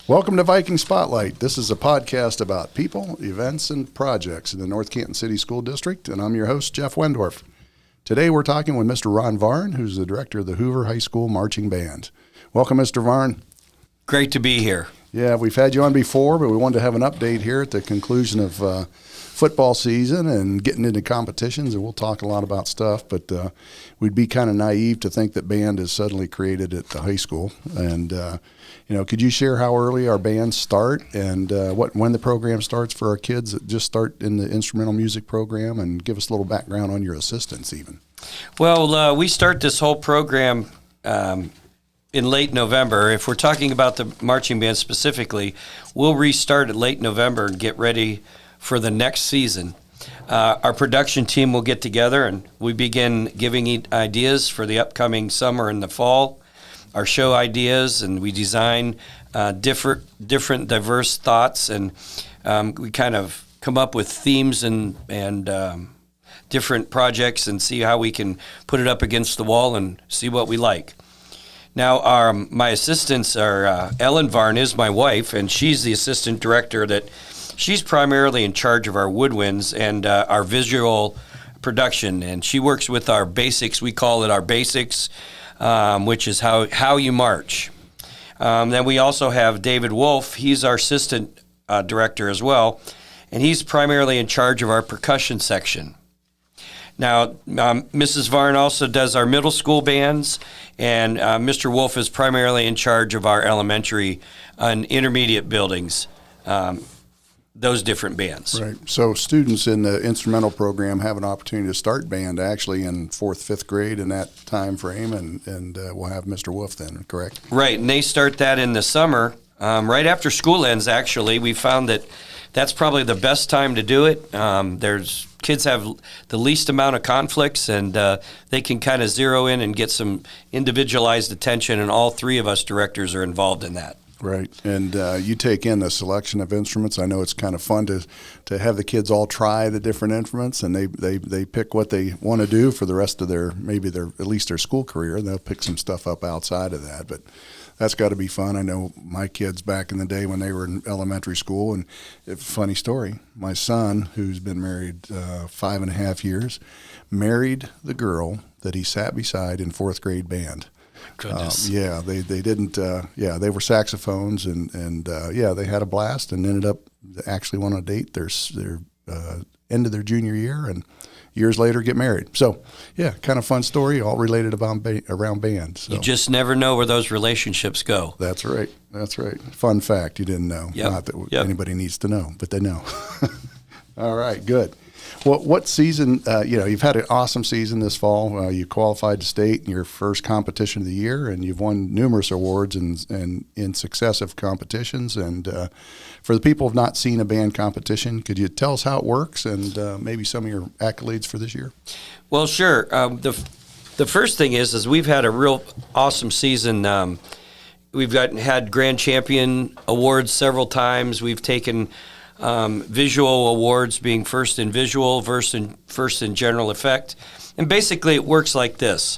Welcome to Viking Spotlight. This is a podcast about people, events, and projects in the North Canton City School District, and I'm your host, Jeff Wendorf. Today we're talking with Mr. Ron Varn, who's the director of the Hoover High School Marching Band. Welcome, Mr. Varn. Great to be here. Yeah, we've had you on before, but we wanted to have an update here at the conclusion of football season and getting into competitions, and we'll talk a lot about stuff, but we'd be kind of naive to think that band is suddenly created at the high school. And, could you share how early our bands start and when the program starts for our kids that just start in the instrumental music program, and give us a little background on your assistants even? Well, we start this whole program in late November. If we're talking about the marching band specifically, we'll restart at late November and get ready for the next season. Our production team will get together and we begin giving ideas for the upcoming summer and the fall, our show ideas, and we design different diverse thoughts, and we kind of come up with themes and different projects and see how we can put it up against the wall and see what we like. Now, my assistants are Ellen Varn is my wife, and she's the assistant director. She's primarily in charge of our woodwinds and our visual production, and she works with our basics. We call it our basics, which is how you march. Then we also have David Wolf. He's our assistant director as well, and he's primarily in charge of our percussion section. Now, Mrs. Varn also does our middle school bands, and Mr. Wolf is primarily in charge of our elementary and intermediate buildings, those different bands. Right. So students in the instrumental program have an opportunity to start band actually in 4th, 5th grade in that time frame, and we'll have Mr. Wolf then, correct? Right, and they start that in the summer, right after school ends, actually. We found that that's probably the best time to do it. Kids have the least amount of conflicts, and they can kind of zero in and get some individualized attention, and all three of us directors are involved in that. Right, and you take in a selection of instruments. I know it's kind of fun to have the kids all try the different instruments, and they pick what they want to do for the rest of at least their school career, and they'll pick some stuff up outside of that, but that's got to be fun. I know my kids back in the day when they were in elementary school, and funny story, my son, who's been married 5.5 years, married the girl that he sat beside in 4th grade band. Goodness. They didn't. They were saxophones, and they had a blast, and ended up actually went on a date their end of their junior year, and years later get married. So, kind of fun story, all related around band. So. You just never know where those relationships go. That's right. Fun fact you didn't know. Yep. Not that anybody needs to know, but they know. All right, good. Well, what season, you've had an awesome season this fall. You qualified to state in your first competition of the year, and you've won numerous awards in successive competitions. And for the people who have not seen a band competition, could you tell us how it works and maybe some of your accolades for this year? Well, sure. The first thing is we've had a real awesome season. We've had grand champion awards several times. We've taken visual awards, being first in visual, first in general effect. And basically it works like this.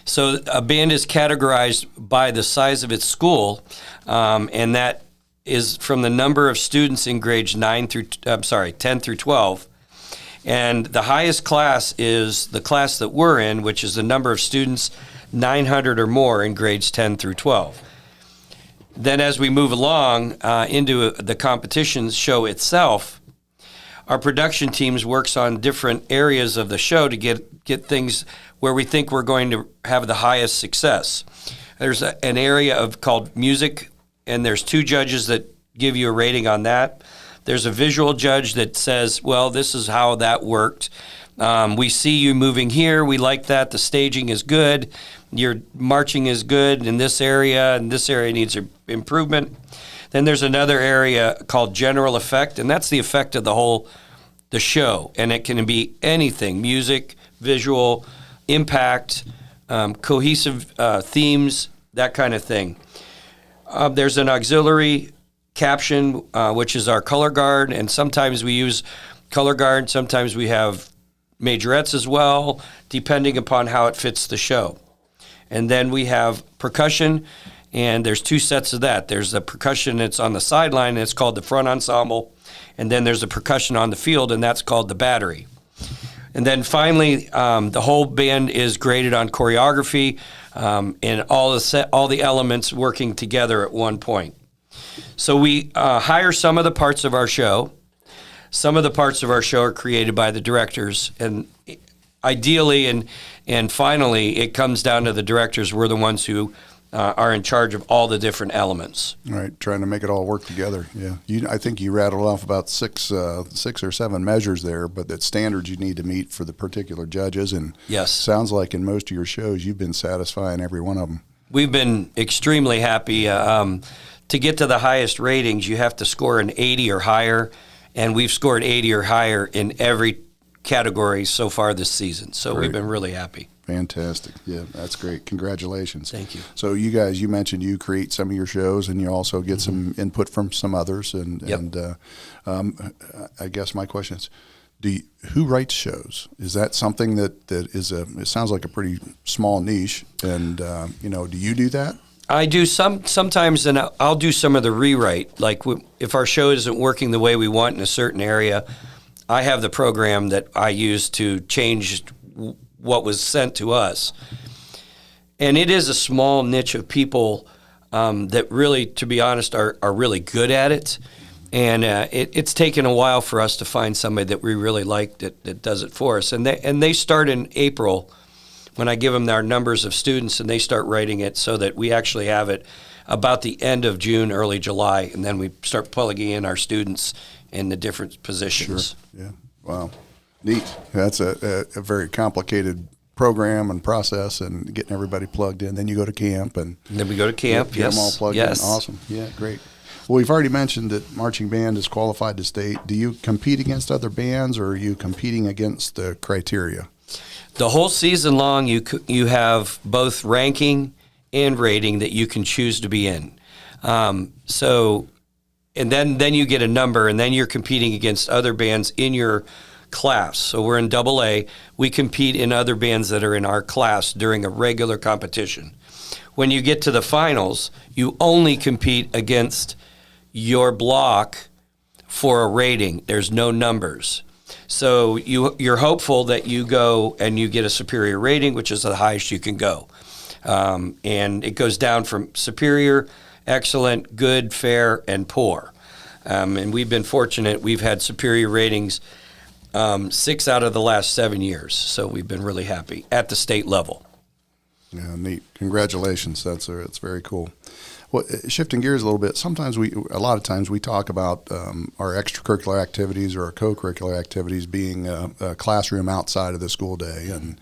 So a band is categorized by the size of its school, and that is from the number of students in grades 10 through 12. And the highest class is the class that we're in, which is the number of students 900 or more in grades 10 through 12. Then as we move along into the competition show itself, our production teams works on different areas of the show to get things where we think we're going to have the highest success. There's an area called music, and there's 2 judges that give you a rating on that. There's a visual judge that says, well, this is how that worked. We see you moving here. We like that. The staging is good. Your marching is good in this area, and this area needs improvement. Then there's another area called general effect, and that's the effect of the show. And it can be anything: music, visual, impact, cohesive themes, that kind of thing. There's an auxiliary caption, which is our color guard, and sometimes we use color guard, sometimes we have majorettes as well, depending upon how it fits the show. And then we have percussion, And there's two sets of that. There's the percussion that's on the sideline, and it's called the front ensemble. And then there's the percussion on the field, and that's called the battery. And then finally, the whole band is graded on choreography and all the elements working together at one point. So we hire some of the parts of our show. Some of the parts of our show are created by the directors, and ideally and finally, it comes down to the directors. We're the ones who are in charge of all the different elements. Right, trying to make it all work together. Yeah, I think you rattled off about six or seven measures there, but that standards you need to meet for the particular judges. And yes, sounds like in most of your shows you've been satisfying every one of them. We've been extremely happy. To get to the highest ratings, you have to score an 80 or higher, and we've scored 80 or higher in every category so far this season. So We've been really happy. Fantastic. Yeah, that's great. Congratulations. Thank you. So you guys, you mentioned you create some of your shows and you also get some input from some others. And I guess my question is, who writes shows? Is that something that is it sounds like a pretty small niche. And, do you do that? I do sometimes, and I'll do some of the rewrite. Like if our show isn't working the way we want in a certain area, I have the program that I use to change what was sent to us. And it is a small niche of people that really, to be honest, are really good at it. And it's taken a while for us to find somebody that we really like that does it for us. And they start in April when I give them our numbers of students, and they start writing it so that we actually have it about the end of June, early July, and then we start plugging in our students in the different positions. Sure. Yeah. Wow. Neat. That's a very complicated program and process, and getting everybody plugged in. Then you go to camp, and then we go to camp. Get them all plugged in. Awesome. Yeah, great. Well, we've already mentioned that marching band is qualified to state. Do you compete against other bands, or are you competing against the criteria? The whole season long, you have both ranking and rating that you can choose to be in. And then you get a number, and then you're competing against other bands in your class. So we're in AA. We compete in other bands that are in our class during a regular competition. When you get to the finals, you only compete against your block for a rating. There's no numbers. So you're hopeful that you go and you get a superior rating, which is the highest you can go. And it goes down from superior, excellent, good, fair, and poor. And we've been fortunate. We've had superior ratings 6 out of the last 7 years. So we've been really happy at the state level. Yeah, neat. Congratulations. It's very cool. Well, shifting gears a little bit, a lot of times we talk about our extracurricular activities or our co-curricular activities being a classroom outside of the school day. And,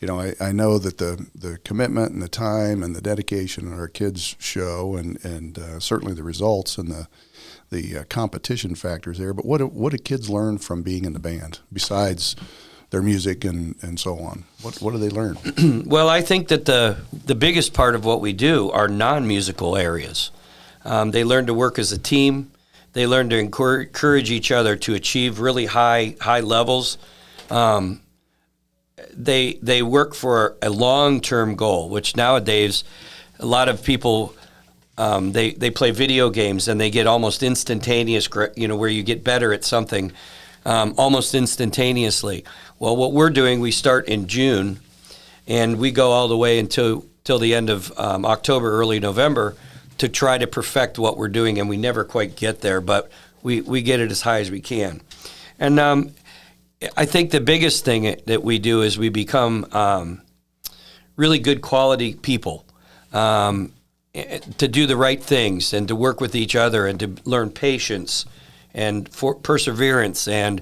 I know that the commitment and the time and the dedication in our kids show and certainly the results and the competition factors there. But what do kids learn from being in the band besides their music and so on? What do they learn? Well, I think that the biggest part of what we do are non-musical areas. They learn to work as a team. They learn to encourage each other to achieve really high levels. They work for a long-term goal, which nowadays a lot of people they play video games and they get almost instantaneous, where you get better at something almost instantaneously. Well, what we're doing, we start in June, and we go all the way till the end of October, early November, to try to perfect what we're doing, and we never quite get there, but we get it as high as we can. And I think the biggest thing that we do is we become really good quality people, to do the right things and to work with each other and to learn patience and for perseverance. And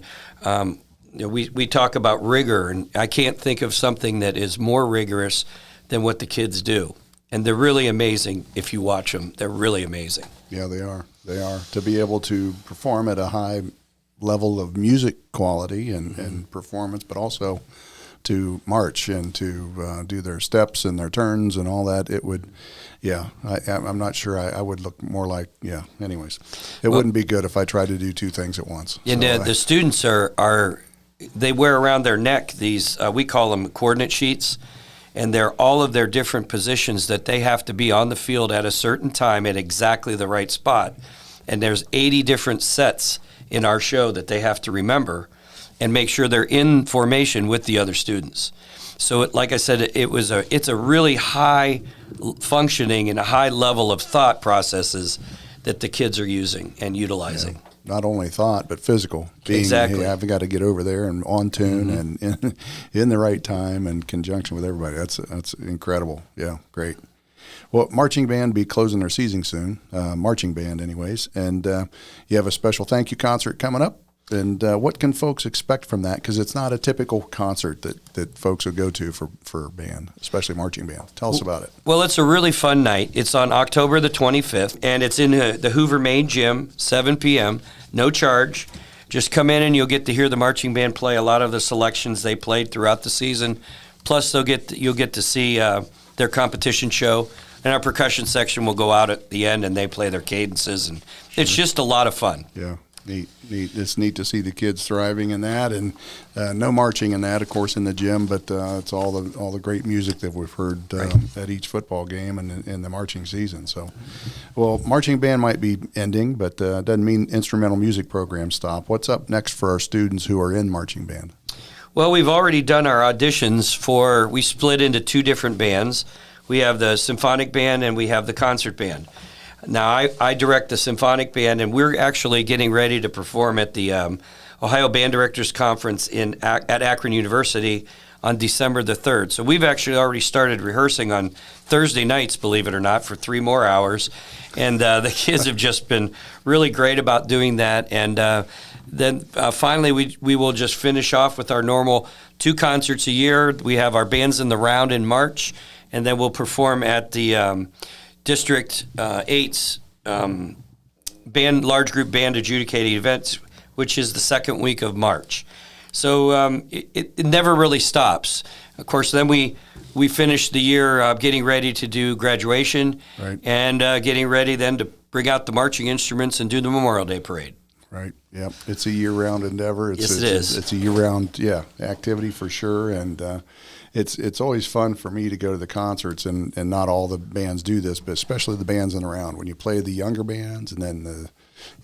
we talk about rigor, and I can't think of something that is more rigorous than what the kids do. And they're really amazing if you watch them. They're really amazing. Yeah, they are. They are. To be able to perform at a high level of music quality and performance, but also to march and to do their steps and their turns and all that, it would, I'm not sure I would look more like, anyways. It wouldn't be good if I tried to do two things at once. And the students they wear around their neck these, we call them coordinate sheets, and they're all of their different positions that they have to be on the field at a certain time at exactly the right spot. And there's 80 different sets in our show that they have to remember and make sure they're in formation with the other students. So, like I said, it's a really high functioning and a high level of thought processes that the kids are using and utilizing. Yeah. Not only thought, but physical. Exactly. Hey, I've got to get over there and on tune and in the right time and conjunction with everybody. That's incredible. Yeah, great. Well, marching band be closing their season soon, marching band anyways, and you have a special thank you concert coming up. And what can folks expect from that? Because it's not a typical concert that folks would go to for band, especially marching band. Tell us about it. Well, it's a really fun night. It's on October the 25th, and it's in the Hoover main gym, 7 p.m., no charge. Just come in and you'll get to hear the marching band play a lot of the selections they played throughout the season. Plus, you'll get to see their competition show. And our percussion section will go out at the end, and they play their cadences. And it's just a lot of fun. Yeah. Neat. It's neat to see the kids thriving in that, and no marching in that, of course, in the gym. But it's all the great music that we've heard at each football game and in the marching season. So, well, marching band might be ending, but doesn't mean instrumental music programs stop. What's up next for our students who are in marching band? Well, we've already done our auditions we split into two different bands. We have the symphonic band and we have the concert band. Now, I direct the symphonic band, and we're actually getting ready to perform at the Ohio Band Directors Conference at Akron University on December the 3rd. So we've actually already started rehearsing on Thursday nights, believe it or not, for 3 more hours. And the kids have just been really great about doing that. And then finally we will just finish off with our normal 2 concerts a year. We have our Bands in the Round in March, and then we'll perform at the District 8's large group band adjudicating events, which is the second week of March. So it never really stops. Of course, then we finish the year getting ready to do graduation, right, and getting ready then to bring out the marching instruments and do the Memorial Day Parade. Right. Yep. It's a year-round endeavor. Yes, it is. It's a year-round, activity for sure, and it's always fun for me to go to the concerts, and not all the bands do this, but especially the bands in the round. When you play the younger bands, and then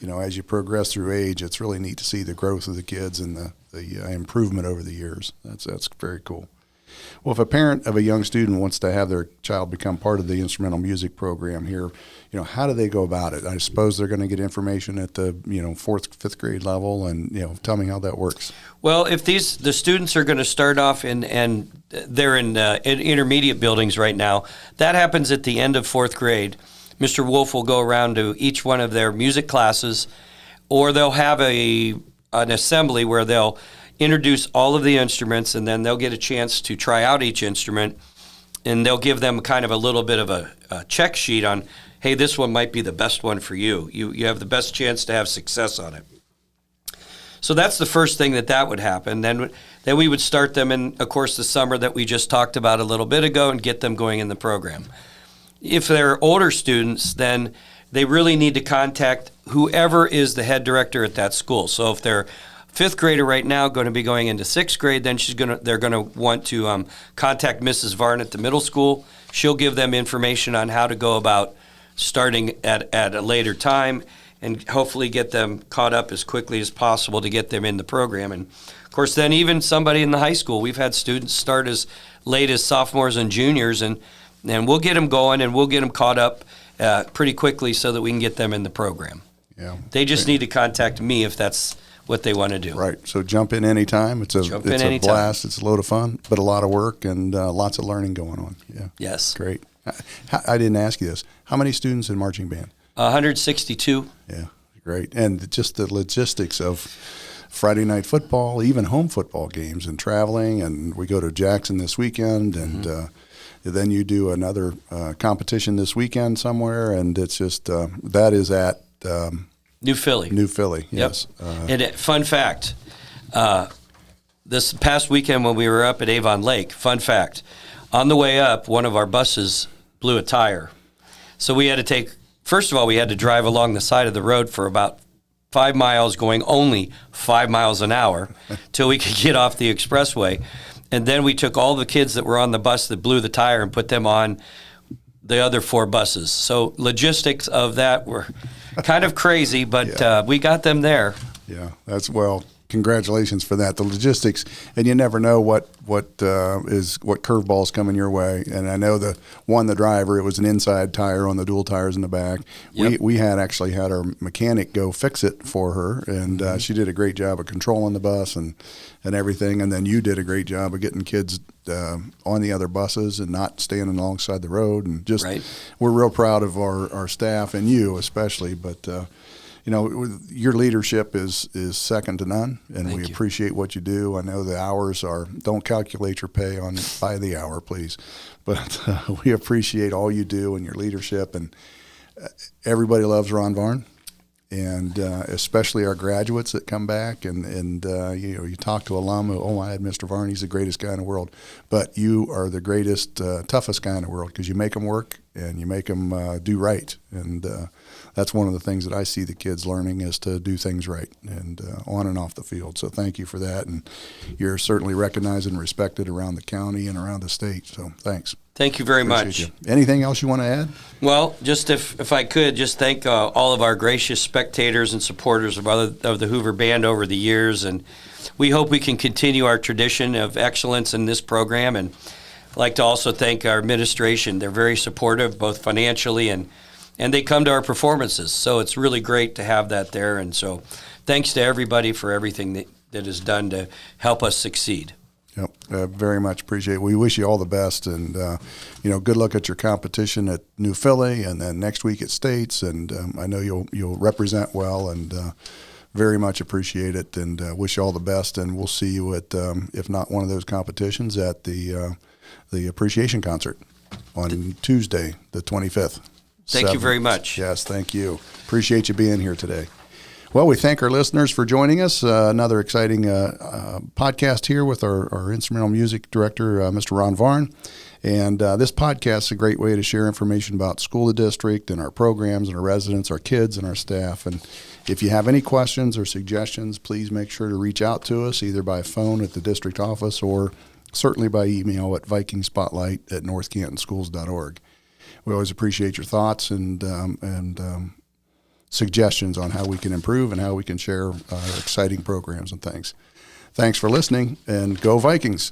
as you progress through age, it's really neat to see the growth of the kids and the improvement over the years. That's very cool. Well, if a parent of a young student wants to have their child become part of the instrumental music program here, how do they go about it? I suppose they're going to get information at the 4th, 5th grade level, and tell me how that works. Well, if the students are going to start off and they're in intermediate buildings right now, that happens at the end of 4th grade. Mr. Wolf will go around to each one of their music classes, or they'll have an assembly where they'll introduce all of the instruments, and then they'll get a chance to try out each instrument, and they'll give them kind of a little bit of a check sheet on, hey, this one might be the best one for you. You have the best chance to have success on it. So that's the first thing that would happen. Then we would start them in, of course, the summer that we just talked about a little bit ago, and get them going in the program. If they're older students, then they really need to contact whoever is the head director at that school. So if they're 5th grader right now, going to be going into 6th grade, then they're going to want to contact Mrs. Varn at the middle school. She'll give them information on how to go about starting at a later time, and hopefully get them caught up as quickly as possible to get them in the program. And of course, then even somebody in the high school, we've had students start as late as sophomores and juniors, and we'll get them going, and we'll get them caught up pretty quickly so that we can get them in the program. Yeah, they just need to contact me if that's what they want to do. Right. So jump in anytime. It's a blast. It's a load of fun, but a lot of work and lots of learning going on. Yeah. Yes. Great. I didn't ask you this. How many students in marching band? 162. Yeah. Great. And just the logistics of Friday night football, even home football games, and traveling. And we go to Jackson this weekend, and then you do another competition this weekend somewhere. And it's just that is at New Philly. New Philly, yes. Yep. And fun fact, this past weekend when we were up at Avon Lake, fun fact, on the way up, one of our buses blew a tire. So we had to first of all, we had to drive along the side of the road for about 5 miles, going only 5 miles an hour, till we could get off the expressway. And then we took all the kids that were on the bus that blew the tire and put them on the other 4 buses. So logistics of that were kind of crazy, but we got them there. Yeah, congratulations for that. The logistics, and you never know what curveballs coming your way. And I know the driver, it was an inside tire on the dual tires in the back. Yep. We had our mechanic go fix it for her, and she did a great job of controlling the bus and everything. And then you did a great job of getting kids on the other buses and not standing alongside the road. And just we're real proud of our staff and you especially, but. Your leadership is second to none, and we appreciate what you do. I know the hours don't calculate your pay by the hour, please. But we appreciate all you do and your leadership. And everybody loves Ron Varn, and especially our graduates that come back. And you talk to alum who, I had Mr. Varn, he's the greatest guy in the world. But you are the greatest, toughest guy in the world because you make them work and you make them do right. And that's one of the things that I see the kids learning is to do things right and on and off the field. So thank you for that. And you're certainly recognized and respected around the county and around the state. So thanks. Thank you very much. You. Anything else you want to add? Well, just if I could, just thank all of our gracious spectators and supporters of the Hoover Band over the years. And we hope we can continue our tradition of excellence in this program. And I'd like to also thank our administration. They're very supportive, both financially and they come to our performances. So it's really great to have that there. And so thanks to everybody for everything that is done to help us succeed. Yep, very much appreciate it. We wish you all the best, and good luck at your competition at New Philly, and then next week at States. And I know you'll represent well, and very much appreciate it. And wish you all the best. And we'll see you at, if not one of those competitions, at the appreciation concert on Tuesday, the 25th. Thank you very much. Yes, thank you. Appreciate you being here today. Well, we thank our listeners for joining us. Another exciting podcast here with our instrumental music director, Mr. Ron Varn. And this podcast is a great way to share information about school district and our programs and our residents, our kids, and our staff. And if you have any questions or suggestions, please make sure to reach out to us either by phone at the district office or certainly by email at vikingspotlight@northcantonschools.org. We always appreciate your thoughts and suggestions on how we can improve and how we can share exciting programs and things. Thanks for listening, and go Vikings.